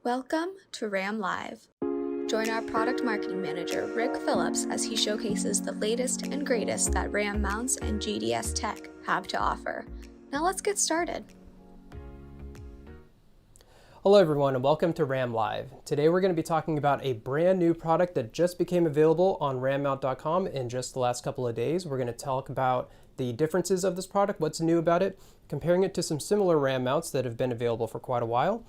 Welcome to RAM Live. Join our product marketing manager, Rick Phillips, as he showcases the latest and greatest that RAM mounts and GDS tech have to offer. Now let's get started. Hello everyone and welcome to RAM Live. Today we're going to be talking about a brand new product that just became available on rammount.com in just the last couple of days. We're going to talk about the differences of this product, what's new about it, comparing it to some similar RAM mounts that have been available for quite a while.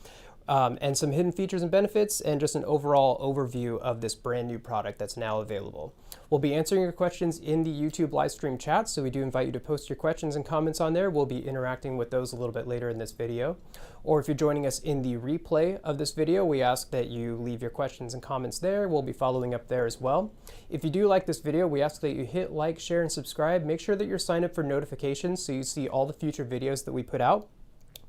And some hidden features and benefits, and just an overall overview of this brand new product that's now available. We'll be answering your questions in the YouTube live stream chat, so we do invite you to post your questions and comments on there. We'll be interacting with those a little bit later in this video. Or if you're joining us in the replay of this video, we ask that you leave your questions and comments there. We'll be following up there as well. If you do like this video, we ask that you hit like, share, and subscribe. Make sure that you're signed up for notifications so you see all the future videos that we put out.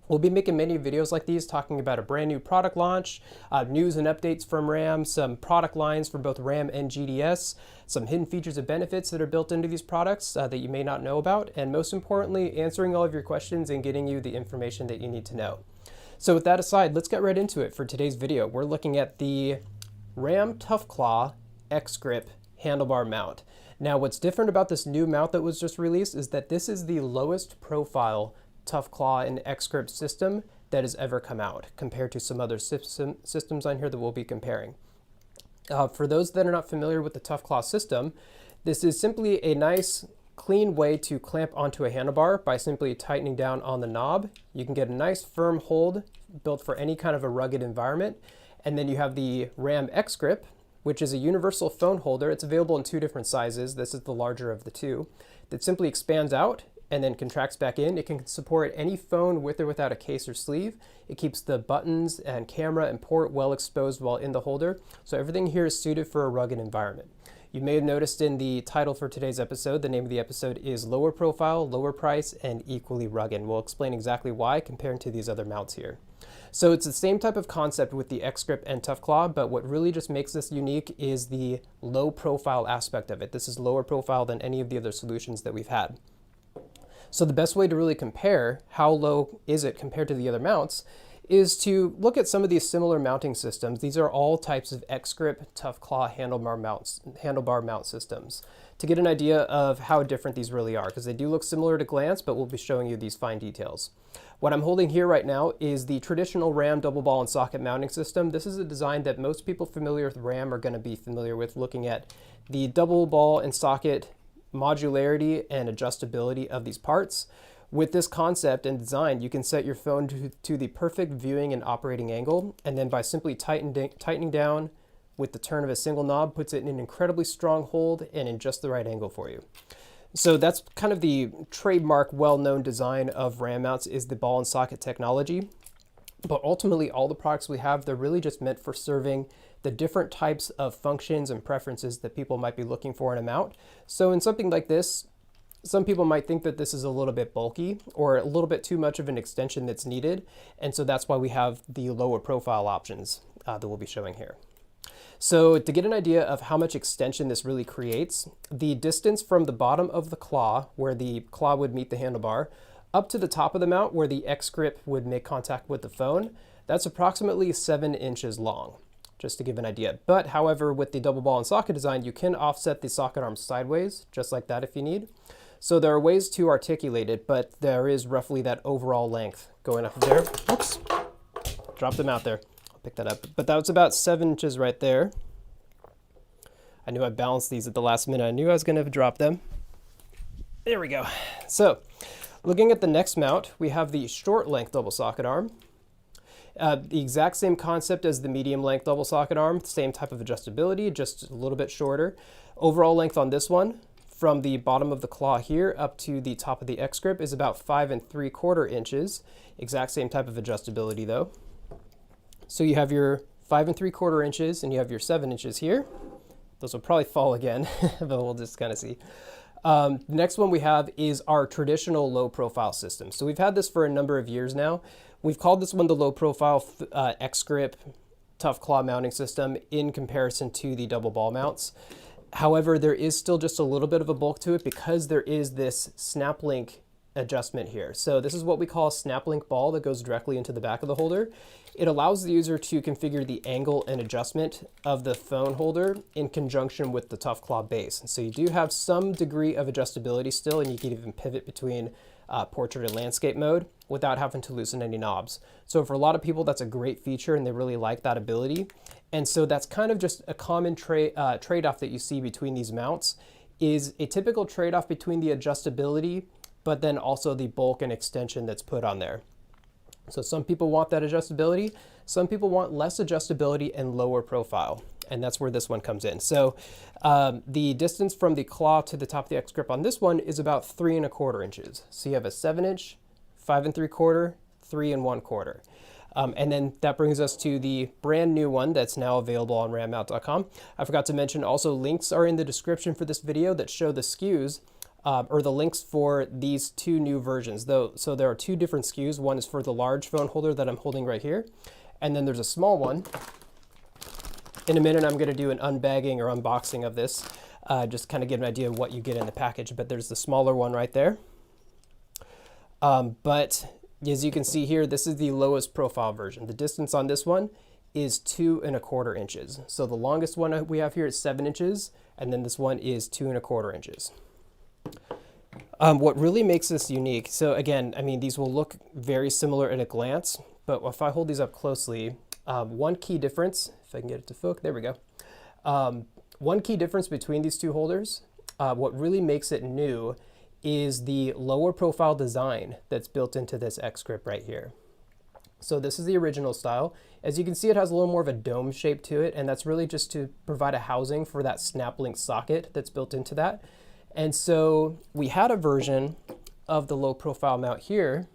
We'll be making many videos like these talking about a brand new product launch, news and updates from RAM, some product lines for both RAM and GDS, some hidden features and benefits that are built into these products that you may not know about, and most importantly, answering all of your questions and getting you the information that you need to know. So with that aside, let's get right into it for today's video. We're looking at the RAM Tough Claw X-Grip handlebar mount. Now what's different about this new mount that was just released is that this is the lowest profile Tough Claw and X-Grip system that has ever come out compared to some other systems on here that we'll be comparing. For those that are not familiar with the Tough Claw system, this is simply a nice clean way to clamp onto a handlebar by simply tightening down on the knob. You can get a nice firm hold built for any kind of a rugged environment. And then you have the RAM X-Grip, which is a universal phone holder. It's available in two different sizes. This is the larger of the two, that simply expands out and then contracts back in. It can support any phone with or without a case or sleeve. It keeps the buttons and camera and port well exposed while in the holder. So everything here is suited for a rugged environment. You may have noticed in the title for today's episode, the name of the episode is Lower Profile, Lower Price, and Equally Rugged. We'll explain exactly why compared to these other mounts here. So it's the same type of concept with the X-Grip and Tough Claw, but what really just makes this unique is the low profile aspect of it. This is lower profile than any of the other solutions that we've had. So the best way to really compare how low is it compared to the other mounts is to look at some of these similar mounting systems. These are all types of X-Grip, Tough Claw handlebar mount systems to get an idea of how different these really are, because they do look similar to glance, but we'll be showing you these fine details. What I'm holding here right now is the traditional RAM double ball and socket mounting system. This is a design that most people familiar with RAM are going to be familiar with, looking at the double ball and socket modularity and adjustability of these parts. With this concept and design, you can set your phone to the perfect viewing and operating angle, and then by simply tightening down with the turn of a single knob, puts it in an incredibly strong hold and in just the right angle for you. So that's kind of the trademark, well-known design of RAM mounts, is the ball and socket technology. But ultimately, all the products we have, they're really just meant for serving the different types of functions and preferences that people might be looking for in a mount. So in something like this, some people might think that this is a little bit bulky or a little bit too much of an extension that's needed. And so that's why we have the lower profile options that we'll be showing here. So to get an idea of how much extension this really creates, the distance from the bottom of the claw, where the claw would meet the handlebar, up to the top of the mount where the X-Grip would make contact with the phone, that's approximately 7 inches long, just to give an idea. But however, with the double ball and socket design, you can offset the socket arm sideways, just like that if you need. So there are ways to articulate it, but there is roughly that overall length going up there. Oops, dropped them out there. I'll pick that up. But that was about 7 inches right there. I knew I balanced these at the last minute. I knew I was gonna drop them. There we go. So, looking at the next mount, we have the short length double socket arm. The exact same concept as the medium length double socket arm, same type of adjustability, just a little bit shorter. Overall length on this one, from the bottom of the claw here up to the top of the X-Grip, is about 5 3/4 inches. Exact same type of adjustability though. So you have your 5 3/4 inches and you have your 7 inches here. Those will probably fall again, but we'll just kind of see. The next one we have is our traditional low profile system. So we've had this for a number of years now. We've called this one the low profile X-Grip Tough Claw mounting system in comparison to the double ball mounts. However, there is still just a little bit of a bulk to it because there is this snap link adjustment here. So this is what we call a snap link ball that goes directly into the back of the holder. It allows the user to configure the angle and adjustment of the phone holder in conjunction with the Tough Claw base. And so you do have some degree of adjustability still, and you can even pivot between portrait and landscape mode without having to loosen any knobs. So for a lot of people, that's a great feature and they really like that ability. And so that's kind of just a common trade-off that you see between these mounts, is a typical trade-off between the adjustability, but then also the bulk and extension that's put on there. So some people want that adjustability, some people want less adjustability and lower profile, and that's where this one comes in. So the distance from the claw to the top of the X grip on this one is about 3 1/4 inches. So you have a 7-inch, 5 3/4, 3 1/4. And then that brings us to the brand new one that's now available on rammount.com. I forgot to mention also links are in the description for this video that show the SKUs or the links for these two new versions. So there are two different SKUs. One is for the large phone holder that I'm holding right here. And then there's a small one. In a minute, I'm going to do an unbagging or unboxing of this, just kind of get an idea of what you get in the package. But there's the smaller one right there. But as you can see here, this is the lowest profile version. The distance on this one is 2 1/4 inches. So the longest one we have here is 7 inches, and then this one is 2 1/4 inches. What really makes this unique, so again, I mean, these will look very similar at a glance, but if I hold these up closely, one key difference, if I can get it to focus, there we go. One key difference between these two holders, what really makes it new is the lower profile design that's built into this X grip right here. So this is the original style. As you can see, it has a little more of a dome shape to it, and that's really just to provide a housing for that snap link socket that's built into that. And so we had a version of the low profile mount here.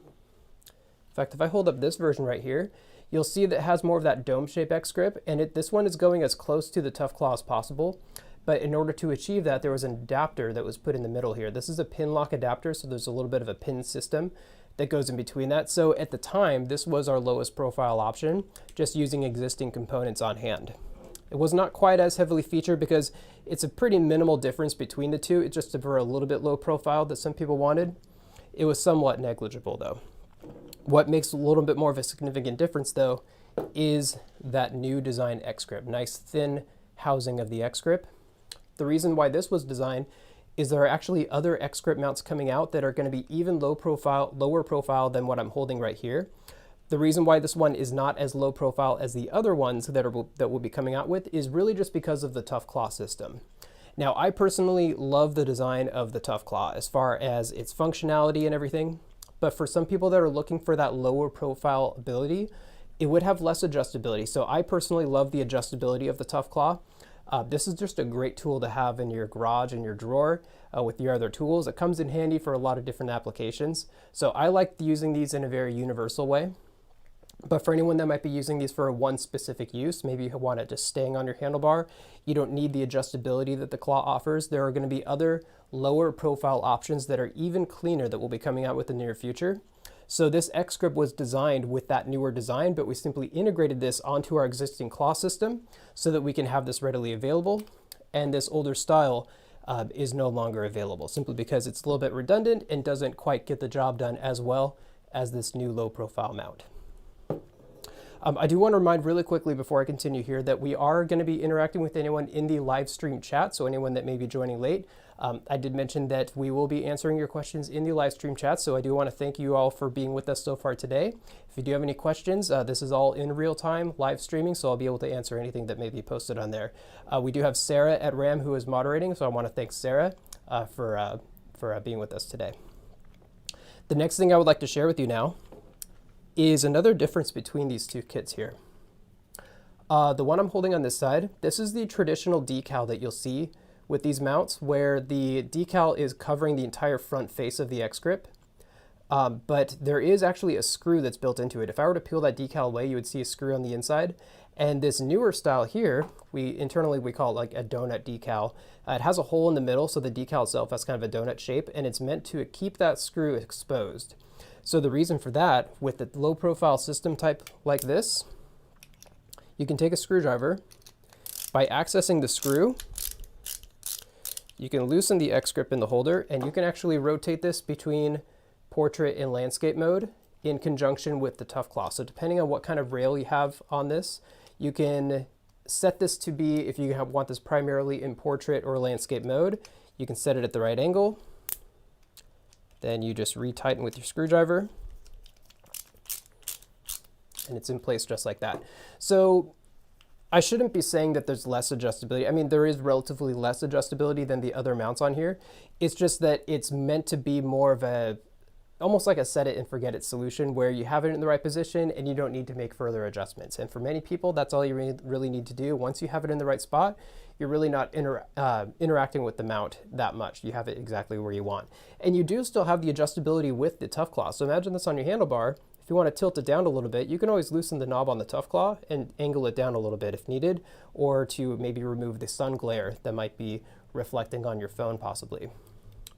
In fact, if I hold up this version right here, you'll see that it has more of that dome shape X grip, and this one is going as close to the Tough Claw as possible. But in order to achieve that, there was an adapter that was put in the middle here. This is a pin lock adapter, so there's a little bit of a pin system that goes in between that. So at the time, this was our lowest profile option, just using existing components on hand. It was not quite as heavily featured because it's a pretty minimal difference between the two. It's just for a little bit low profile that some people wanted. It was somewhat negligible though. What makes a little bit more of a significant difference though is that new design X grip, nice thin housing of the X grip. The reason why this was designed is there are actually other X grip mounts coming out that are going to be even lower profile than what I'm holding right here. The reason why this one is not as low profile as the other ones that we'll be coming out with is really just because of the Tough Claw system. Now, I personally love the design of the Tough Claw as far as its functionality and everything, but for some people that are looking for that lower profile ability, it would have less adjustability. So I personally love the adjustability of the Tough Claw. This is just a great tool to have in your garage, in your drawer, with your other tools. It comes in handy for a lot of different applications. So I like using these in a very universal way. But for anyone that might be using these for one specific use, maybe you want it just staying on your handlebar, you don't need the adjustability that the claw offers. There are going to be other lower profile options that are even cleaner that we'll be coming out with in the near future. So this X grip was designed with that newer design, but we simply integrated this onto our existing claw system so that we can have this readily available. And this older style is no longer available simply because it's a little bit redundant and doesn't quite get the job done as well as this new low profile mount. I do want to remind really quickly before I continue here that we are going to be interacting with anyone in the live stream chat, so anyone that may be joining late. I did mention that we will be answering your questions in the live stream chat, so I do want to thank you all for being with us so far today. If you do have any questions, this is all in real time live streaming, so I'll be able to answer anything that may be posted on there. We do have Sarah at RAM who is moderating, so I want to thank Sarah for being with us today. The next thing I would like to share with you now is another difference between these two kits here. The one I'm holding on this side, this is the traditional decal that you'll see with these mounts where the decal is covering the entire front face of the X grip. But there is actually a screw that's built into it. If I were to peel that decal away, you would see a screw on the inside. And this newer style here, internally we call it like a donut decal. It has a hole in the middle, so the decal itself has kind of a donut shape, and it's meant to keep that screw exposed. So the reason for that, with the low profile system type like this, you can take a screwdriver. By accessing the screw, you can loosen the X grip in the holder, and you can actually rotate this between portrait and landscape mode in conjunction with the tough claw. So depending on what kind of rail you have on this, you can set this to be, if you want this primarily in portrait or landscape mode, you can set it at the right angle. Then you just retighten with your screwdriver, and it's in place just like that. So I shouldn't be saying that there's less adjustability. I mean, there is relatively less adjustability than the other mounts on here. It's just that it's meant to be more of a, almost like a set it and forget it solution, where you have it in the right position and you don't need to make further adjustments. And for many people, that's all you really need to do. Once you have it in the right spot, you're really not interacting with the mount that much. You have it exactly where you want. And you do still have the adjustability with the tough claw. So imagine this on your handlebar. If you want to tilt it down a little bit, you can always loosen the knob on the tough claw and angle it down a little bit if needed, or to maybe remove the sun glare that might be reflecting on your phone possibly.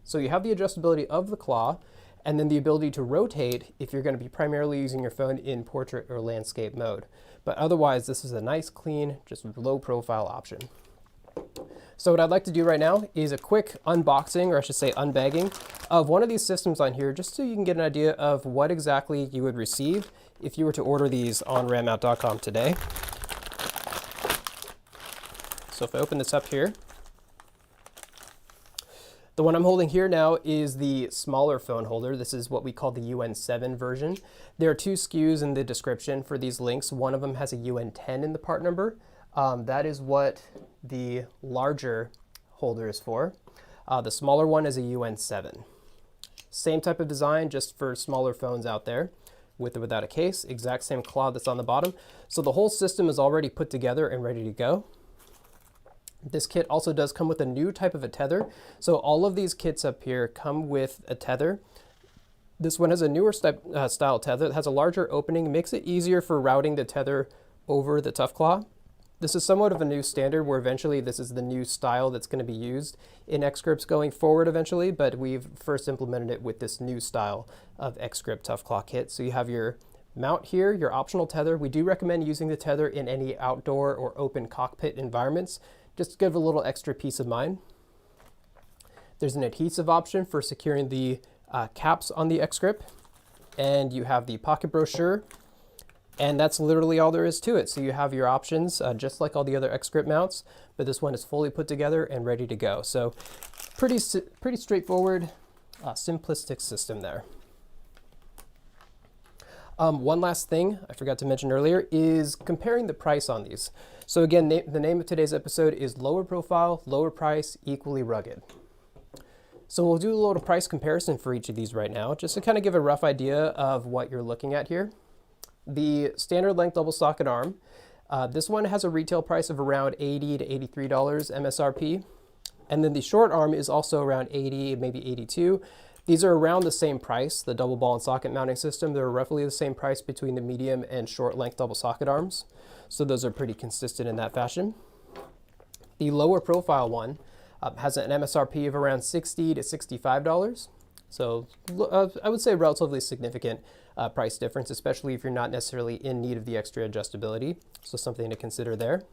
So you have the adjustability of the claw, and then the ability to rotate if you're going to be primarily using your phone in portrait or landscape mode. But otherwise, this is a nice, clean, just low profile option. So what I'd like to do right now is a quick unboxing, or I should say unbagging, of one of these systems on here, just so you can get an idea of what exactly you would receive if you were to order these on rammount.com today. So if I open this up here, the one I'm holding here now is the smaller phone holder. This is what we call the UN7 version. There are 2 SKUs in the description for these links. One of them has a UN10 in the part number. That is what the larger holder is for. The smaller one is a UN7. Same type of design, just for smaller phones out there, with or without a case. Exact same claw that's on the bottom. So the whole system is already put together and ready to go. This kit also does come with a new type of a tether. So all of these kits up here come with a tether. This one has a newer style tether that has a larger opening, makes it easier for routing the tether over the tough claw. This is somewhat of a new standard where eventually this is the new style that's going to be used in X-Grips going forward eventually, but we've first implemented it with this new style of X-Grip Tough Claw kit. So you have your mount here, your optional tether. We do recommend using the tether in any outdoor or open cockpit environments, just to give a little extra peace of mind. There's an adhesive option for securing the caps on the X-Grip, and you have the pocket brochure. And that's literally all there is to it. So you have your options, just like all the other X-Grip mounts, but this one is fully put together and ready to go. So pretty straightforward, simplistic system there. One last thing I forgot to mention earlier is comparing the price on these. So again, the name of today's episode is Lower Profile, Lower Price, Equally Rugged. So we'll do a little price comparison for each of these right now, just to kind of give a rough idea of what you're looking at here. The standard length double socket arm, this one has a retail price of around $80 to $83 MSRP. And then the short arm is also around $80, maybe $82. These are around the same price, the double ball and socket mounting system. They're roughly the same price between the medium and short length double socket arms. So those are pretty consistent in that fashion. The lower profile one has an MSRP of around $60 to $65. So I would say relatively significant price difference, especially if you're not necessarily in need of the extra adjustability. So something to consider there.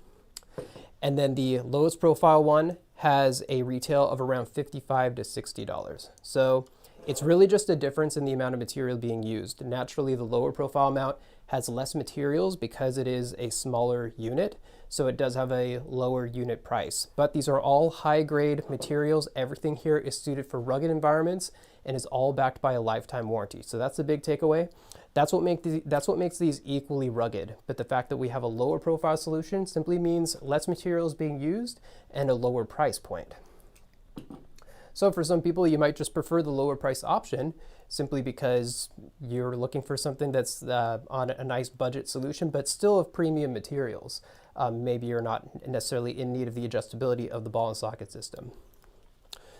And then the lowest profile one has a retail of around $55 to $60. So it's really just a difference in the amount of material being used. Naturally, the lower profile mount has less materials because it is a smaller unit, so it does have a lower unit price. But these are all high-grade materials. Everything here is suited for rugged environments and is all backed by a lifetime warranty. So that's the big takeaway. That's what makes these equally rugged. But the fact that we have a lower profile solution simply means less materials being used and a lower price point. So for some people, you might just prefer the lower price option simply because you're looking for something that's on a nice budget solution, but still of premium materials. Maybe you're not necessarily in need of the adjustability of the ball and socket system.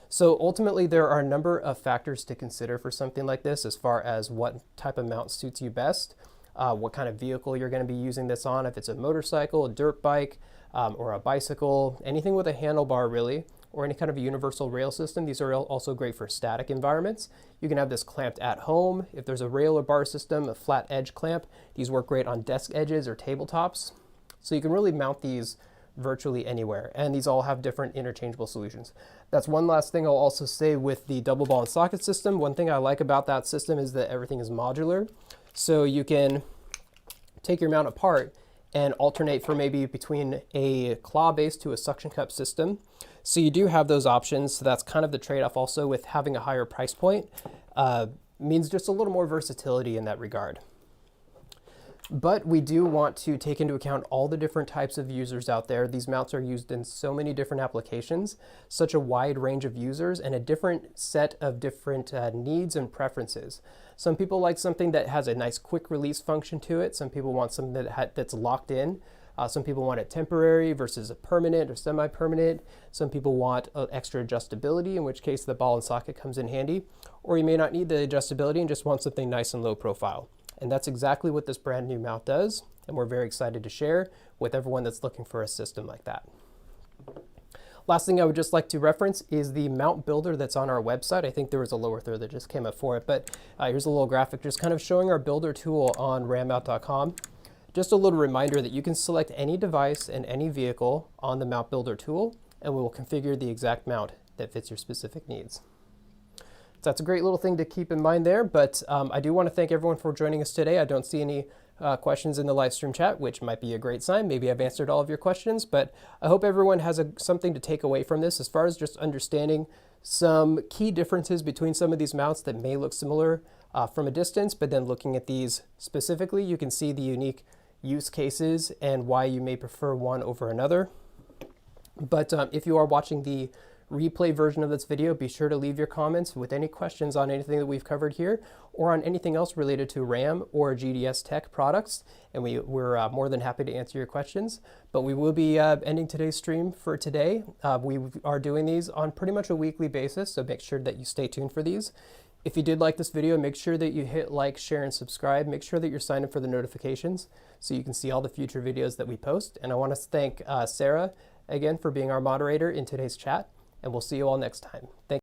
So ultimately, there are a number of factors to consider for something like this as far as what type of mount suits you best, what kind of vehicle you're going to be using this on, if it's a motorcycle, a dirt bike, or a bicycle, anything with a handlebar really, or any kind of a universal rail system. These are also great for static environments. You can have this clamped at home. If there's a rail or bar system, a flat edge clamp, these work great on desk edges or tabletops. So you can really mount these virtually anywhere. And these all have different interchangeable solutions. That's one last thing I'll also say with the double ball and socket system. One thing I like about that system is that everything is modular. So you can take your mount apart and alternate for maybe between a claw base to a suction cup system. So you do have those options. So that's kind of the trade-off also with having a higher price point. Means just a little more versatility in that regard. But we do want to take into account all the different types of users out there. These mounts are used in so many different applications, such a wide range of users, and a different set of different needs and preferences. Some people like something that has a nice quick release function to it. Some people want something that's locked in. Some people want it temporary versus a permanent or semi-permanent. Some people want extra adjustability, in which case the ball and socket comes in handy. Or you may not need the adjustability and just want something nice and low profile. And that's exactly what this brand new mount does, and we're very excited to share with everyone that's looking for a system like that. Last thing I would just like to reference is the mount builder that's on our website. I think there was a lower third that just came up for it, but here's a little graphic just kind of showing our builder tool on rammount.com. Just a little reminder that you can select any device and any vehicle on the mount builder tool, and we will configure the exact mount that fits your specific needs. So that's a great little thing to keep in mind there, but I do want to thank everyone for joining us today. I don't see any questions in the live stream chat, which might be a great sign. Maybe I've answered all of your questions, but I hope everyone has something to take away from this as far as just understanding some key differences between some of these mounts that may look similar from a distance, but then looking at these specifically, you can see the unique use cases and why you may prefer one over another. But if you are watching the replay version of this video, be sure to leave your comments with any questions on anything that we've covered here or on anything else related to RAM or GDS Tech products, and we're more than happy to answer your questions. But we will be ending today's stream for today. We are doing these on pretty much a weekly basis, so make sure that you stay tuned for these. If you did like this video, make sure that you hit like, share, and subscribe. Make sure that you're signed up for the notifications so you can see all the future videos that we post. And I want to thank Sarah again for being our moderator in today's chat, and we'll see you all next time. Thank